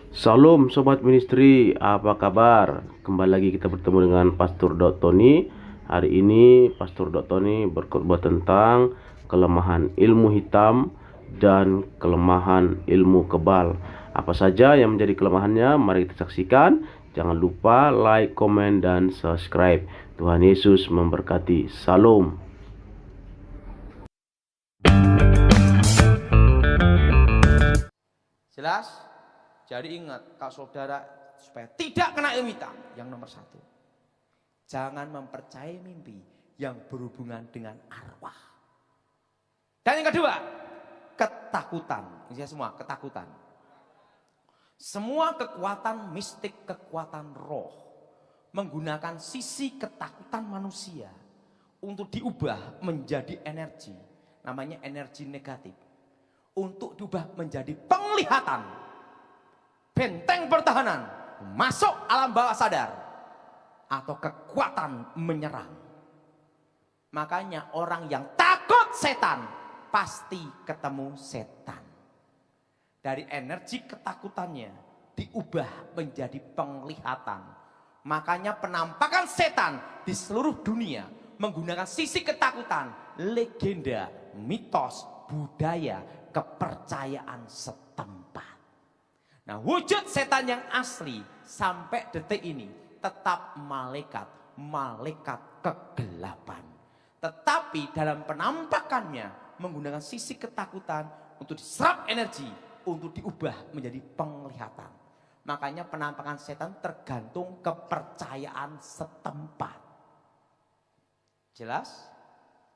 Salam Sobat Ministry, apa kabar? Kembali lagi kita bertemu dengan Pastor Tony. Hari ini Pastor Tony berkhotbah tentang kelemahan ilmu hitam dan kelemahan ilmu kebal. Apa saja yang menjadi kelemahannya? Mari kita saksikan. Jangan lupa like, komen, dan subscribe. Tuhan Yesus memberkati. Salam. Jelas? Jadi ingat, kalau saudara supaya tidak kena ilmu hitam, yang nomor satu, jangan mempercayai mimpi yang berhubungan dengan arwah. Dan yang kedua, ketakutan. Ini semua ketakutan. Semua kekuatan mistik, kekuatan roh, menggunakan sisi ketakutan manusia untuk diubah menjadi energi. Namanya energi negatif. Untuk diubah menjadi penglihatan. Benteng pertahanan, masuk alam bawah sadar, atau kekuatan menyerang. Makanya orang yang takut setan pasti ketemu setan. Dari energi ketakutannya diubah menjadi penglihatan. Makanya penampakan setan di seluruh dunia menggunakan sisi ketakutan, legenda, mitos, budaya, kepercayaan setempat. Nah, wujud setan yang asli sampai detik ini tetap malaikat kegelapan. Tetapi dalam penampakannya menggunakan sisi ketakutan untuk diserap energi, untuk diubah menjadi penglihatan. Makanya penampakan setan tergantung kepercayaan setempat. Jelas?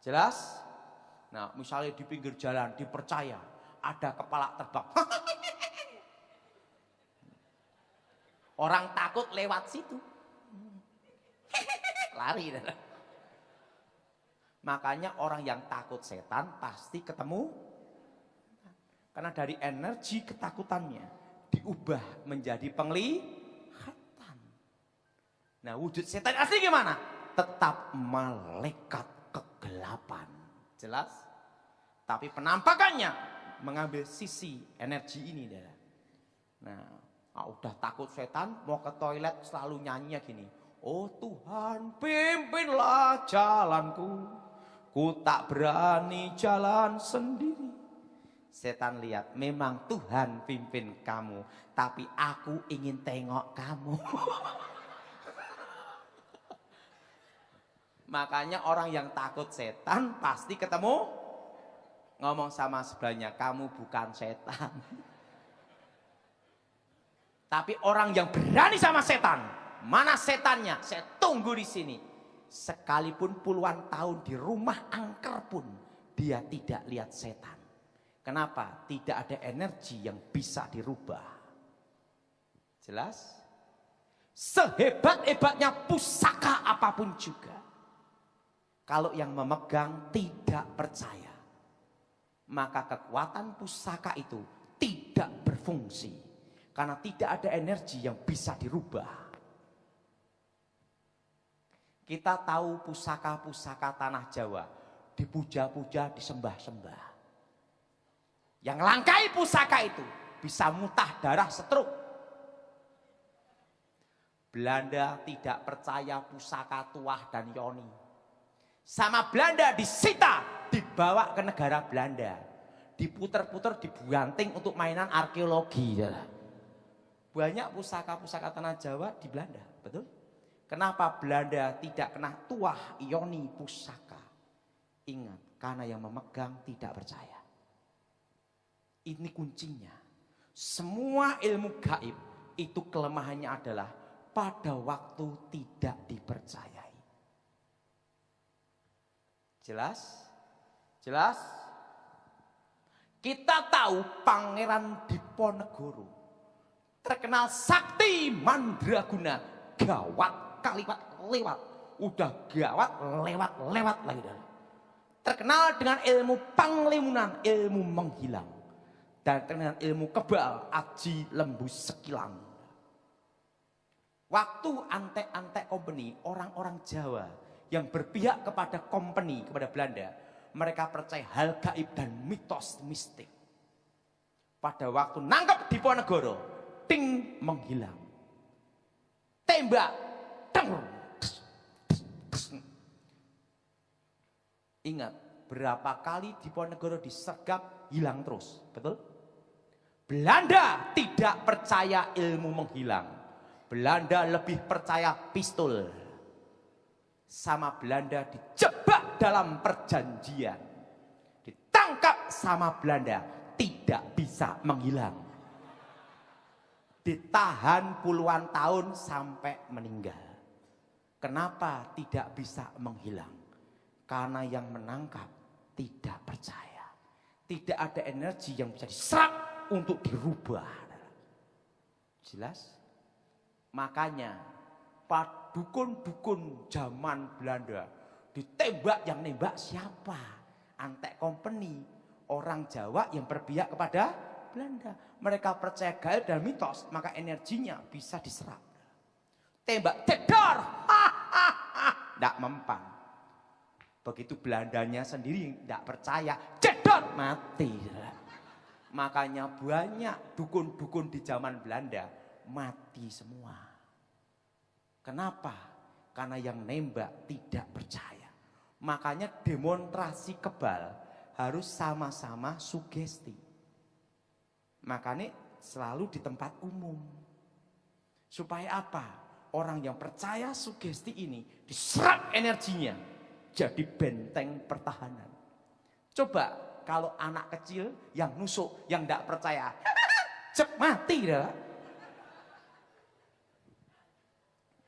Jelas? Nah, misalnya di pinggir jalan dipercaya ada kepala terbang. Orang takut lewat situ. Lari. Makanya orang yang takut setan pasti ketemu. Karena dari energi ketakutannya diubah menjadi penglihatan. Nah, wujud setan asli gimana? Tetap malaikat kegelapan. Jelas? Tapi penampakannya mengambil sisi energi ini. Nah, udah takut setan, mau ke toilet selalu nyanyi gini. Oh Tuhan, pimpinlah jalanku, ku tak berani jalan sendiri. Setan lihat, memang Tuhan pimpin kamu, tapi aku ingin tengok kamu. Makanya orang yang takut setan pasti ketemu, ngomong sama sebelahnya, kamu bukan setan. Tapi orang yang berani sama setan, mana setannya? Saya tunggu di sini. Sekalipun puluhan tahun di rumah angker pun, dia tidak lihat setan. Kenapa? Tidak ada energi yang bisa dirubah. Jelas? Sehebat-hebatnya pusaka apapun juga, kalau yang memegang tidak percaya, maka kekuatan pusaka itu tidak berfungsi. Karena tidak ada energi yang bisa dirubah. Kita tahu pusaka-pusaka tanah Jawa dipuja-puja, disembah-sembah. Yang langkai pusaka itu bisa mutah darah setruk. Belanda tidak percaya pusaka Tuah dan Yoni. Sama Belanda disita, dibawa ke negara Belanda. Diputer-puter, dibanting untuk mainan arkeologi. Banyak pusaka-pusaka tanah Jawa di Belanda, betul? Kenapa Belanda tidak kena Tuah Yoni pusaka? Ingat, karena yang memegang tidak percaya. Ini kuncinya. Semua ilmu gaib itu kelemahannya adalah pada waktu tidak dipercayai. Jelas? Jelas? Kita tahu Pangeran Diponegoro terkenal sakti mandraguna, gawat kaliwat lewat, udah gawat lewat lagi. Terkenal dengan ilmu panglimunan, ilmu menghilang, dan dengan ilmu kebal, aji lembu sekilan. Waktu antek-antek company, orang-orang Jawa yang berpihak kepada company, kepada Belanda, mereka percaya hal gaib dan mitos mistik. Pada waktu nangkep Diponegoro, ting menghilang. Tembak, teng. Ingat, berapa kali Diponegoro disergap, hilang terus, betul? Belanda tidak percaya ilmu menghilang. Belanda lebih percaya pistol. Sama Belanda dijebak dalam perjanjian. Ditangkap sama Belanda, tidak bisa menghilang. Ditahan puluhan tahun sampai meninggal. Kenapa tidak bisa menghilang? Karena yang menangkap tidak percaya. Tidak ada energi yang bisa diserap untuk dirubah. Jelas? Makanya dukun-dukun zaman Belanda ditembak, yang nembak siapa? Antek Company, orang Jawa yang berpihak kepada Belanda. Mereka percaya gaib dan mitos, maka energinya bisa diserap. Tembak, cedor, tidak mempan. Begitu Belandanya sendiri tidak percaya, cedor, mati. Makanya banyak dukun-dukun di zaman Belanda mati semua. Kenapa? Karena yang nembak tidak percaya. Makanya demonstrasi kebal harus sama-sama sugesti. Makanya selalu di tempat umum. Supaya apa? Orang yang percaya sugesti ini diserap energinya, jadi benteng pertahanan. Coba kalau anak kecil yang nusuk, yang tidak percaya, cep mati dah.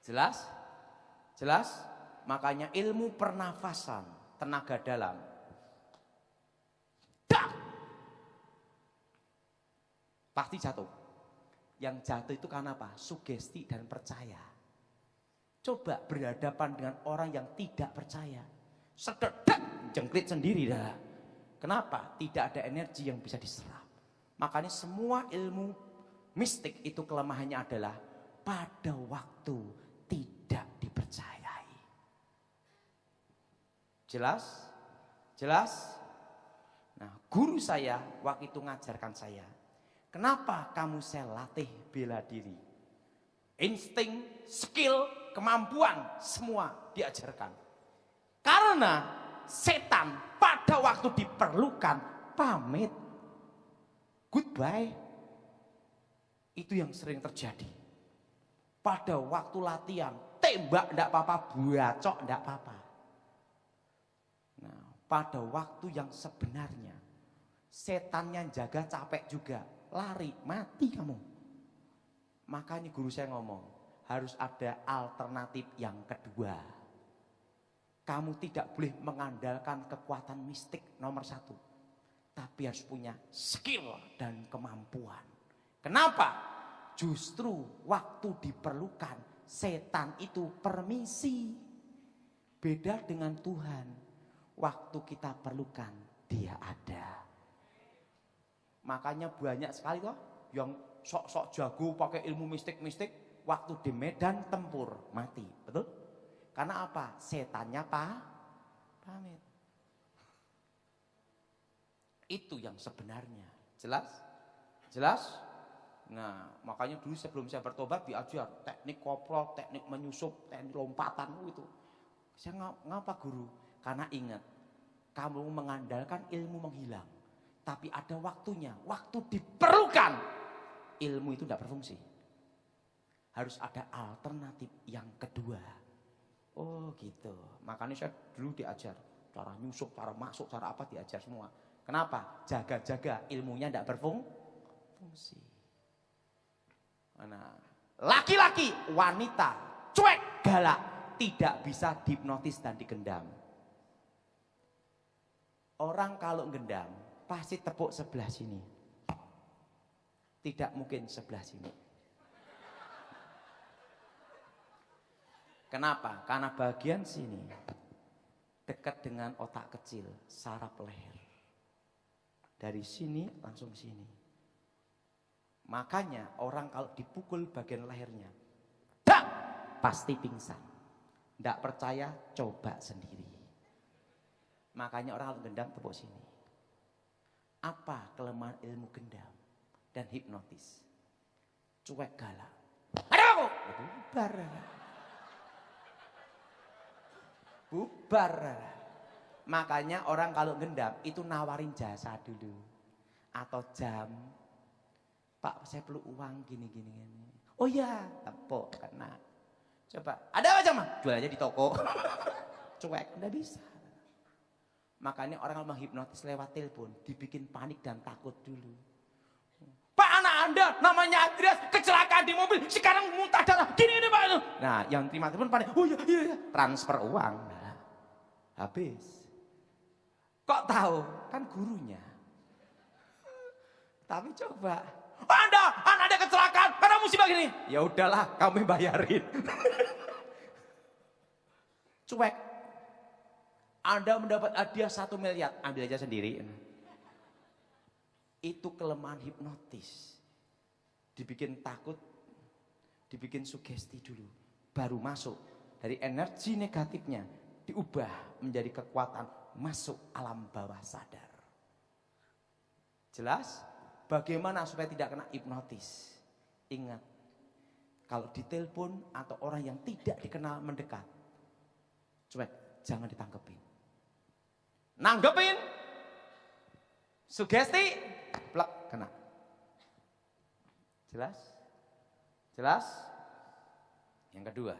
Jelas? Jelas? Makanya ilmu pernafasan, tenaga dalam. Dak! Pasti jatuh. Yang jatuh itu karena apa? Sugesti dan percaya. Coba berhadapan dengan orang yang tidak percaya. Sededak, jengkrit sendiri dah. Kenapa? Tidak ada energi yang bisa diserap. Makanya semua ilmu mistik itu kelemahannya adalah pada waktu tidak dipercayai. Jelas? Jelas? Nah, guru saya waktu itu ngajarkan saya, kenapa kamu saya latih bela diri? Insting, skill, kemampuan, semua diajarkan. Karena setan pada waktu diperlukan pamit, goodbye. Itu yang sering terjadi. Pada waktu latihan, tembak enggak apa-apa, bacok enggak apa-apa. Nah, pada waktu yang sebenarnya, setannya jaga capek juga, lari, mati kamu. Makanya guru saya ngomong, harus ada alternatif yang kedua. Kamu tidak boleh mengandalkan kekuatan mistik nomor satu. Tapi harus punya skill dan kemampuan. Kenapa? Justru waktu diperlukan, setan itu permisi. Beda dengan Tuhan. Waktu kita perlukan, dia ada. Makanya banyak sekali toh yang sok-sok jago pakai ilmu mistik-mistik, waktu di medan tempur mati, betul? Karena apa? Setannya pamit. Itu yang sebenarnya. Jelas? Jelas? Nah, makanya dulu sebelum saya bertobat diajar teknik koprol, teknik menyusup, teknik lompatan itu. Saya ngapa guru? Karena ingat, kamu mengandalkan ilmu menghilang. Tapi ada waktunya, waktu diperlukan, ilmu itu tidak berfungsi. Harus ada alternatif yang kedua. Oh gitu. Makanya saya dulu diajar cara nyusup, cara masuk, cara apa diajar semua. Kenapa? Jaga-jaga ilmunya tidak berfungsi. Nah, laki-laki, wanita, cuek, galak, tidak bisa dihipnotis dan digendam. Orang kalau gendam pasti tepuk sebelah sini. Tidak mungkin sebelah sini. Kenapa? Karena bagian sini dekat dengan otak kecil, saraf leher. Dari sini langsung sini. Makanya orang kalau dipukul bagian lehernya, dak, pasti pingsan. Tidak percaya, coba sendiri. Makanya orang kalau gendam tepuk sini. Apa kelemahan ilmu gendam dan hipnotis? cuek galak. Ada aku. Bubar. Bubar. Makanya orang kalau gendam itu nawarin jasa dulu. Atau jam. Pak, saya perlu uang gini. Oh iya, tepuk kena. Coba, ada apa jam? Jual aja di toko. Cuek, enggak bisa. Makanya orang kalau menghipnotis lewat telepon dibikin panik dan takut dulu. Pak, anak Anda namanya Andreas kecelakaan di mobil, sekarang muntah darah. Gini Pak. Nah, yang terima telepon panik. Oh iya. Transfer uang. Nah, habis. Kok tahu? Kan gurunya. Tapi coba, Anda kecelakaan karena musibah gini. Ya udahlah, kamu bayarin. Cuek. Anda mendapat hadiah 1 miliar, ambil aja sendiri. Itu kelemahan hipnotis. Dibikin takut, dibikin sugesti dulu. Baru masuk dari energi negatifnya, diubah menjadi kekuatan masuk alam bawah sadar. Jelas? Bagaimana supaya tidak kena hipnotis? Ingat, kalau ditelepon atau orang yang tidak dikenal mendekat, cuek, jangan ditangkepin. Nanggepin, sugesti, plak, kena. Jelas? Jelas? Yang kedua,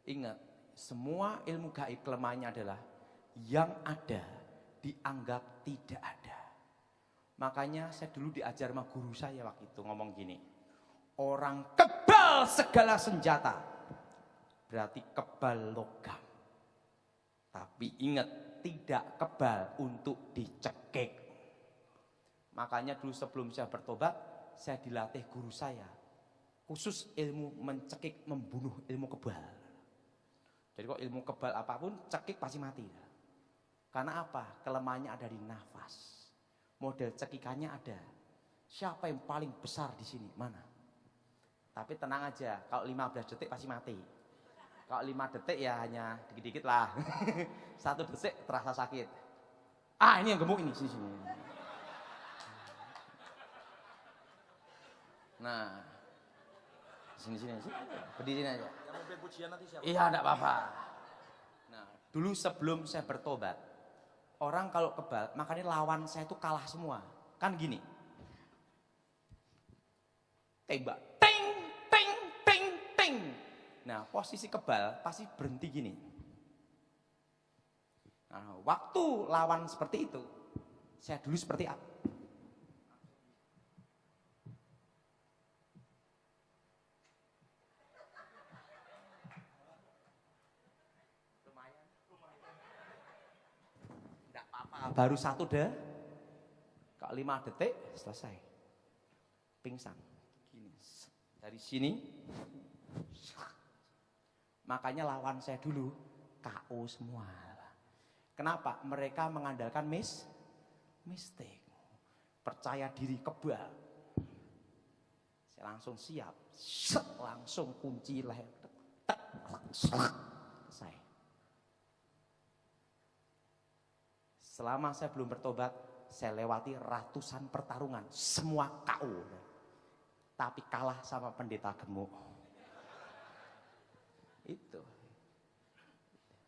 ingat, semua ilmu gaib kelemahannya adalah yang ada dianggap tidak ada. Makanya saya dulu diajar sama guru saya waktu itu ngomong gini, orang kebal segala senjata berarti kebal logam. Tapi ingat, tidak kebal untuk dicekik. Makanya dulu sebelum saya bertobat, saya dilatih guru saya khusus ilmu mencekik, membunuh ilmu kebal. Jadi kok ilmu kebal apapun, cekik pasti mati. Karena apa? Kelemahannya ada di nafas. Model cekikannya ada. Siapa yang paling besar di sini? Mana? Tapi tenang aja, kalau 15 detik pasti mati. Kalau 5 detik ya hanya dikit-dikit lah. 1 detik terasa sakit. Ini yang gemuk ini, sini. Nah, sini. Berdiri aja. Yang mau pujian nanti siapa? Iya, enggak apa-apa. Nah, dulu sebelum saya bertobat, orang kalau kebal, makanya lawan saya itu kalah semua. Kan gini. Tembak. Ting. Nah, posisi kebal pasti berhenti gini. Nah, waktu lawan seperti itu, saya dulu seperti apa? Lumayan. Enggak apa-apa, baru 1 deh. Kalau 5 detik selesai. Pingsan. Gini. Dari sini. Makanya lawan saya dulu KO semua. Kenapa? Mereka mengandalkan mistik. Percaya diri kebal. Saya langsung siap. Langsung kunci leher. Selesai. Selama saya belum bertobat, saya lewati ratusan pertarungan. Semua KO. Tapi kalah sama pendeta gemuk. Itu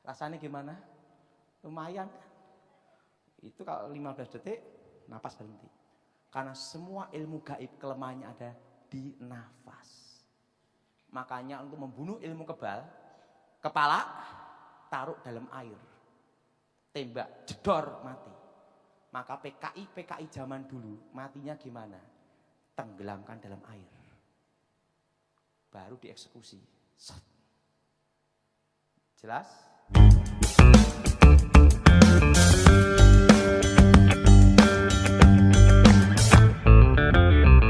rasanya gimana? Lumayan. Itu kalau 15 detik napas berhenti. Karena semua ilmu gaib kelemahannya ada di nafas. Makanya untuk membunuh ilmu kebal, kepala taruh dalam air, tembak jedor mati. Maka PKI zaman dulu matinya gimana? Tenggelamkan dalam air, baru dieksekusi. Jelas?